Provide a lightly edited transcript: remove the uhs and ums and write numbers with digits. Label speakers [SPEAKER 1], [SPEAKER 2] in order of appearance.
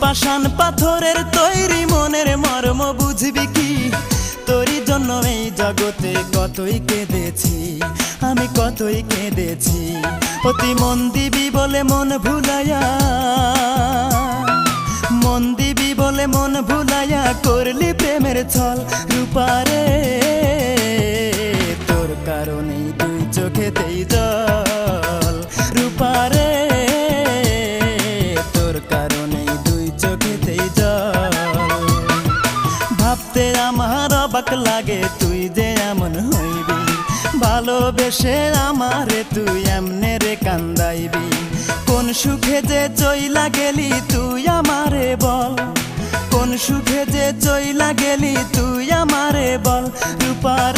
[SPEAKER 1] পাষাণ পাথরের তৈরি মনের মর্ম বুঝবি কি? তোরই জন্য এই জগতে কতই কেঁদেছি, আমি কতই কেঁদেছি। অতি মন দিবি বলে মন ভুলাইয়া, মন দিবি বলে মন ভুলাইয়া করলি প্রেমের ছল। রূপারে তোর কারণেই দুই চোখেতেই জল। রূপারে তোর কারণেই দুই চোখেতেই জল। ভাবতে আমার অবাক লাগে তুই যে এমন হইবি, ভালোবেসে আমারে তুই এমনে রে কান্দাইবি। কোন সুখে যে চইলা গেলি তুই আমারে বল, কোন সুখে যে চইলা গেলি তুই আমারে বল। রূপার